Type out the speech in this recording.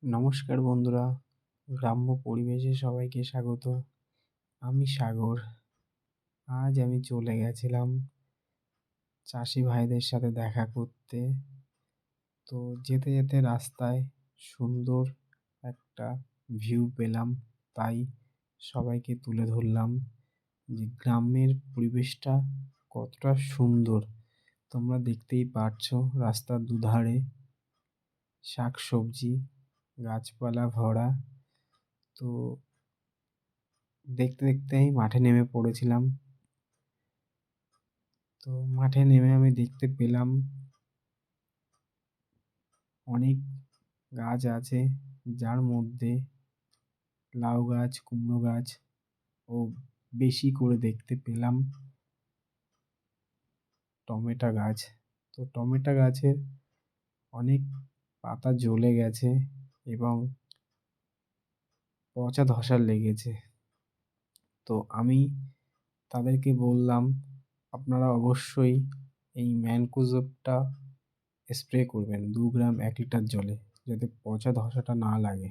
নমস্কার বন্ধুরা, গ্রাম্য পরিবেশে সবাইকে স্বাগত। আমি সাগর। আজ আমি চলে গেছিলাম চাষি ভাইদের সাথে দেখা করতে। তো যেতে যেতে রাস্তায় সুন্দর একটা ভিউ পেলাম, তাই সবাইকে তুলে ধরলাম যে গ্রামের পরিবেশটা কতটা সুন্দর। তোমরা দেখতেই পারছো রাস্তার দুধারে শাকসবজি, গাছপালা ভরা। তো দেখতে দেখতে আমি মাঠে নেমে পড়েছিলাম। তো মাঠে নেমে আমি দেখতে পেলাম অনেক গাছ আছে, যার মধ্যে লাউ গাছ, কুমড়ো গাছ ও বেশি করে দেখতে পেলাম টমেটো গাছ। তো টমেটো গাছের অনেক পাতা জ্বলে গেছে এবং পচা ধসা লেগেছে। তো আমি তাদেরকে বললাম, আপনারা অবশ্যই এই ম্যানকোযেবটা স্প্রে করবেন 2 গ্রাম 1 লিটার জলে, যাতে পচা ধসাটা না লাগে।